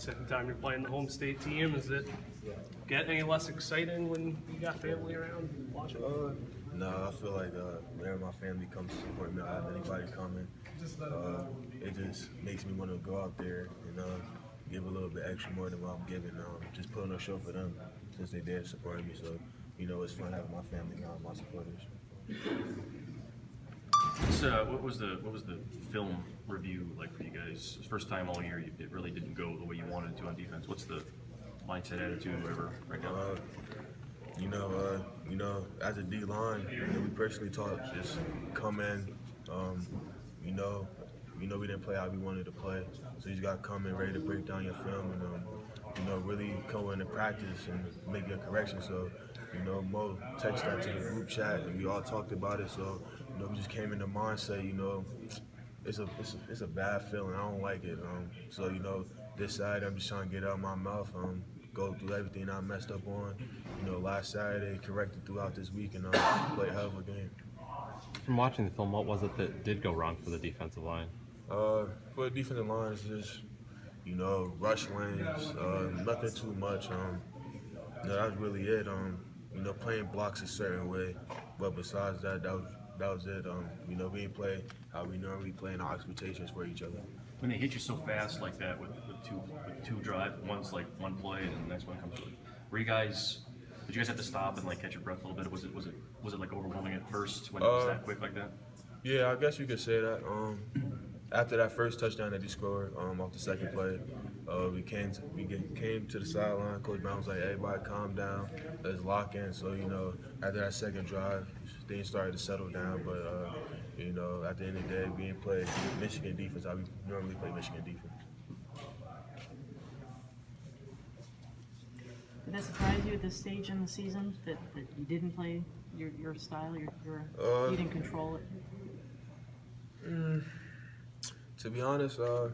second time you're playing the home state team. Does it get any less exciting when you got family around watching? No, I feel like whenever my family comes to support me, I have anybody coming. It just makes me want to go out there and give a little bit extra more than what I'm giving. Just put on a show for them since they there supporting me. So, it's fun having my family around, my supporters. What was the film review like for you guys? First time all year, it really didn't go the way you wanted it to on defense. What's the mindset, attitude, whatever, right now? As a D line, we personally talk, just come in. We didn't play how we wanted to play, so you just got to come in ready to break down your film and really go into practice and make your correction. So, Mo texted that to the group chat, and we all talked about it. So, we just came in the mindset, it's a bad feeling. I don't like it. So, this Saturday I'm just trying to get it out of my mouth. Go through everything I messed up on. Last Saturday, corrected throughout this week, and play a hell of a game. From watching the film, what was it that did go wrong for the defensive line? For the defensive line, it's just, rush lanes, nothing too much. That's really it. Playing blocks a certain way, but besides that, that was it. We didn't play how we normally play, and our expectations for each other. When they hit you so fast like that with two drives, one's like one play and the next one comes. Did you guys have to stop and catch your breath a little bit? Was it like overwhelming at first when it was that quick like that? Yeah, I guess you could say that. After that first touchdown that he scored off the second play, we came to the sideline. Coach Brown was like, "Everybody, calm down. Let's lock in." So after that second drive, things started to settle down. But at the end of the day, we didn't play Michigan defense how we normally play Michigan defense. Did that surprise you at this stage in the season that you didn't play your style, you didn't control it? To be honest, I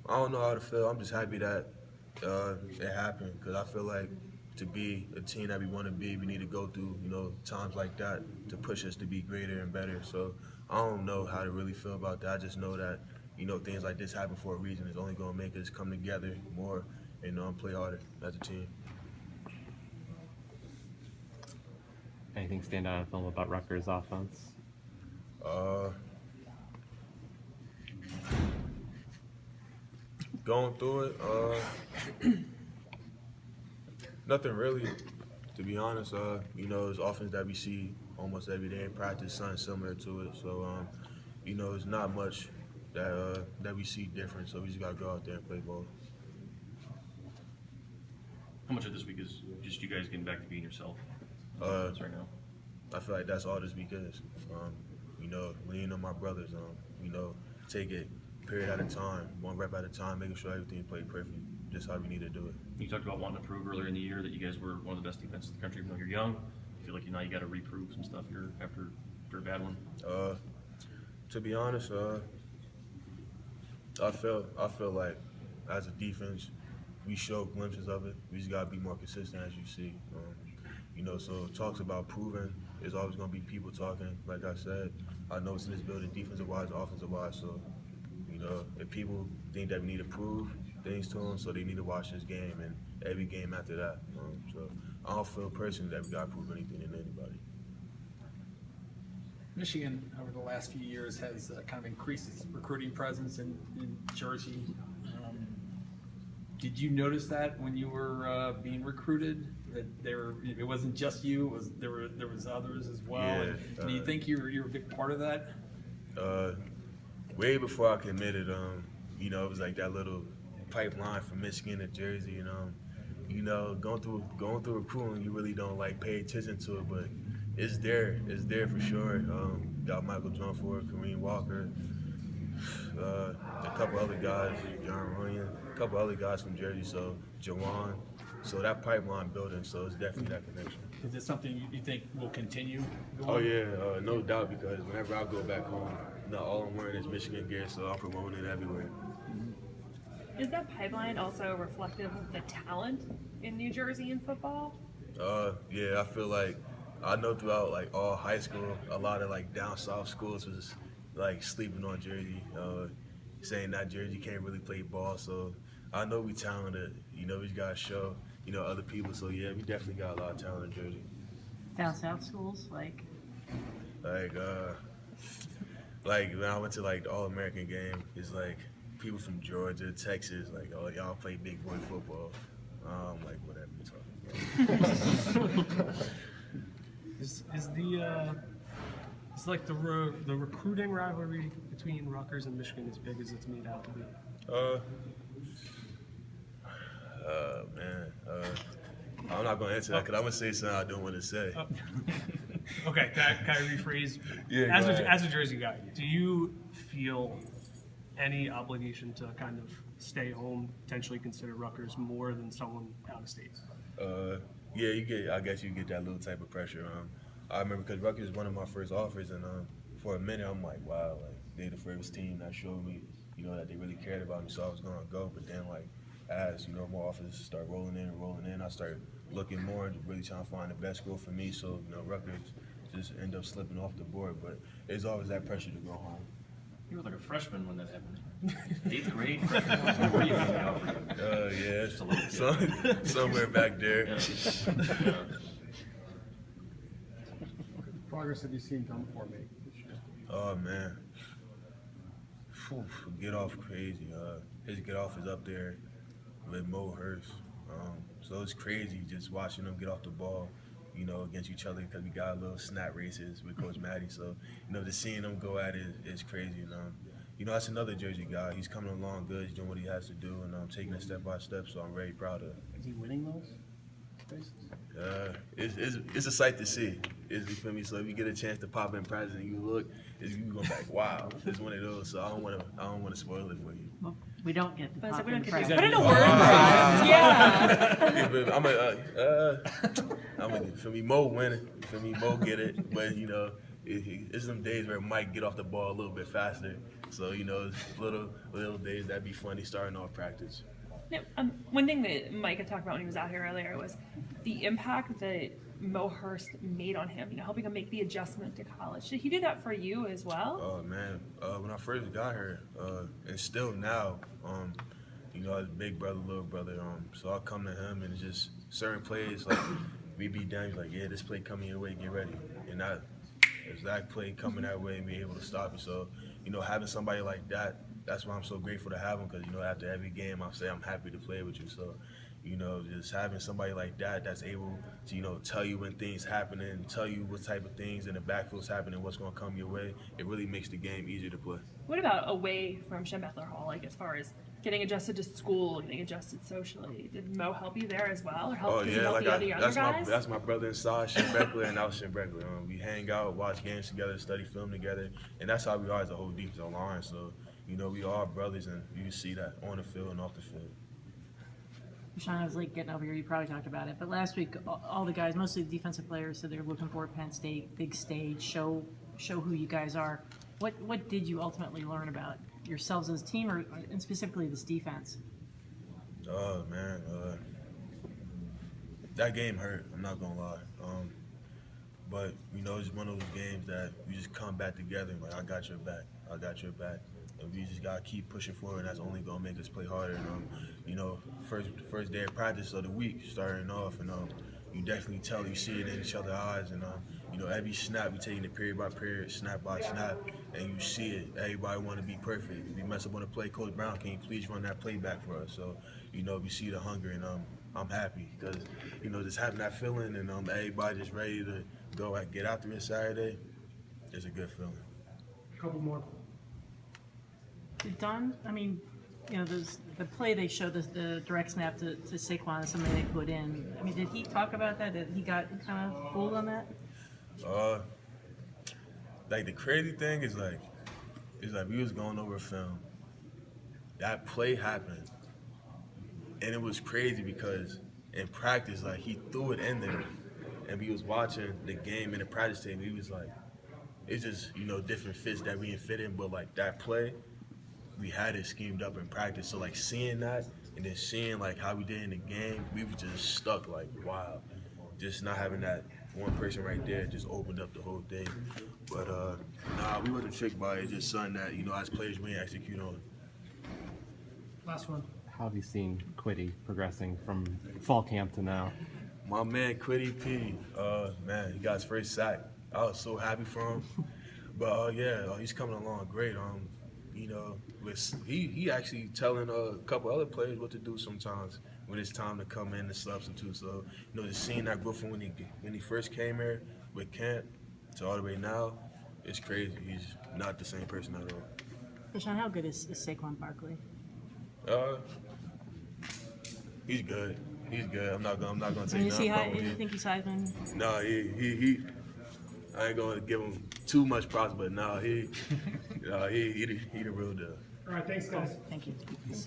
don't know how to feel. I'm just happy that it happened, because I feel like to be a team that we want to be, we need to go through times like that to push us to be greater and better. So I don't know how to really feel about that. I just know that things like this happen for a reason. It's only going to make us come together more and play harder as a team. Anything stand out in film about Rutgers' offense? Going through it, nothing really, to be honest. It's offense that we see almost every day in practice, something similar to it. So, it's not much that we see different. So we just gotta go out there and play ball. How much of this week is just you guys getting back to being yourself? Right now, I feel like that's all this week is. Leaning on my brothers. Take it period at a time, one rep at a time, making sure everything played perfect, just how we need to do it. you talked about wanting to prove earlier in the year that you guys were one of the best defenses in the country. Even though you're young, I feel like now you got to reprove some stuff here after a bad one. To be honest, I feel like as a defense, we show glimpses of it. We just gotta be more consistent, as you see. So talks about proving. There's always gonna be people talking. Like I said, I know it's in this building, defensive-wise, offensive-wise. So, if people think that we need to prove things to them, so they need to watch this game and every game after that. So I don't feel personally that we gotta prove anything to anybody. Michigan, over the last few years, has kind of increased its recruiting presence in Jersey. Did you notice that when you were being recruited, that it wasn't just you, there was others as well? Yeah, and do you think you're a big part of that? Way before I committed, it was like that little pipeline from Michigan to Jersey. Going through recruiting, you really don't pay attention to it, but it's there for sure. Got Michael Jordan, Kareem Walker, a couple other guys, John Runyon, a couple other guys from Jersey, so Jawan. So that pipeline building, so it's definitely that connection. Is it something you think will continue? Oh yeah, no doubt, because whenever I go back home, all I'm wearing is Michigan gear, so I'm promoting it everywhere. Is that pipeline also reflective of the talent in New Jersey in football? Yeah, I feel like I know throughout all high school, a lot of down south schools was sleeping on Jersey, saying that Jersey can't really play ball. So I know we talented. You know, we just gotta show, you know, other people. So yeah, we definitely got a lot of talent in Jersey. Down south schools, like, Like, like when I went to like the All-American game, it's like people from Georgia, Texas, like, oh, y'all play big boy football. Like whatever you're talking about. Is like the recruiting rivalry between Rutgers and Michigan as big as it's made out to be? Man, I'm not gonna answer that because I'm gonna say something I don't want to say. Okay, can I rephrase? Yeah, As go ahead. as a Jersey guy, do you feel any obligation to kind of stay home, potentially consider Rutgers more than someone out of state? Yeah, you get. I guess you get that little type of pressure. I remember because Rutgers was one of my first offers, and for a minute I'm like, wow, like they the first team that showed me, you know, that they really cared about me, so I was gonna go. But then like, as you know, more offers start rolling in, I started looking more and really trying to find the best school for me. So you know, Rutgers just end up slipping off the board, but there's always that pressure to go home. You were like a freshman when that happened. 8th grade, freshman. What were you thinking of? Yeah, Just a little kid. somewhere back there. Yeah. Progress have you seen Tom for me this year? Oh man, Phew, get off crazy. His get off is up there with Mo Hurst. So it's crazy just watching them get off the ball, you know, against each other because we got a little snap races with Coach Matty. So you know, just seeing them go at it is crazy. And you know, that's another Jersey guy. He's coming along good. He's doing what he has to do, and taking it step by step. So I'm very proud of him. Is he winning those races? It's a sight to see. You feel me? So if you get a chance to pop in practice and you look, you go back, wow, it's one of those. So I don't want to spoil it for you. well, we don't get the But so pop we in don't get practice. to put in a word for us. Yeah. Yeah, but for me, Mo winning. For me, Mo get it. But you know, it's some days where Mike get off the ball a little bit faster. So you know, it's little days that be funny starting off practice. Now, one thing that Mike had talked about when he was out here earlier was the impact that Mo Hurst made on him, you know, helping him make the adjustment to college. Did he do that for you as well? Oh man, when I first got here, and still now, you know, as big brother, little brother, so I come to him and just certain plays like we be down, he's like, yeah, this play coming your way, get ready, and that exact play coming that way and be able to stop it. So you know, having somebody like that, that's why I'm so grateful to have him because you know, after every game, I say I'm happy to play with you. So you know, just having somebody like that that's able to, you know, tell you when things happening, tell you what type of things in the backfield's happening, what's going to come your way, it really makes the game easier to play. What about away from Schembechler Hall, like as far as getting adjusted to school, getting adjusted socially? Did Mo help you there as well, or help, does he help the other younger guys? That's my brother inside, Schembechler, and I was Schembechler. We hang out, watch games together, study film together, and that's how we are as a whole defensive line. So, you know, we are brothers, and you can see that on the field and off the field. Rashan, I was late getting over here. You probably talked about it, but last week, all the guys, mostly the defensive players, said they're looking for Penn State, big stage, show who you guys are. What did you ultimately learn about yourselves as a team, and specifically this defense? Oh man, that game hurt. I'm not gonna lie. But you know, it's one of those games that you just come back together. Like, I got your back. I got your back. And we just gotta keep pushing forward. And that's only gonna make us play harder. And you know, first day of practice of the week, starting off, and you definitely tell, you see it in each other's eyes, and you know, every snap, we taking it period by period, snap by snap, and you see it. Everybody want to be perfect. If we mess up on a play, Coach Brown, can you please run that play back for us? So you know, we see the hunger, and I'm happy because you know, just having that feeling, and everybody just ready to go and get after it Saturday. It's a good feeling. Couple more. Did Don, I mean, you know, the play they showed, the direct snap to Saquon, somebody they put in. I mean, did he talk about that? That he got kind of fooled on that? Like the crazy thing is like we was going over film. That play happened, and it was crazy because in practice, like he threw it in there, and we was watching the game in the practice team. He was like, it's just, you know, different fits that we didn't fit in, but like that play, we had it schemed up in practice. So like seeing that and then seeing like how we did in the game, we were just stuck like, wow. Just not having that one person right there just opened up the whole thing. But nah, we wasn't tricked by it. It's just something that, you know, as players we ain't execute on. Last one. How have you seen Quiddy progressing from fall camp to now? My man Quiddy P, man, he got his first sack. I was so happy for him. But he's coming along great. He actually telling a couple other players what to do sometimes when it's time to come in and substitute. So just seeing that growth from when he first came here with camp to all the way now, it's crazy. He's not the same person at all. Rashan, how good is Saquon Barkley? He's good. He's good. I'm not gonna take And nothing from you him. think he's Heisman? No, he. I ain't gonna give him too much props, but no, he the real deal. All right, thanks, guys. Thank you. Thanks.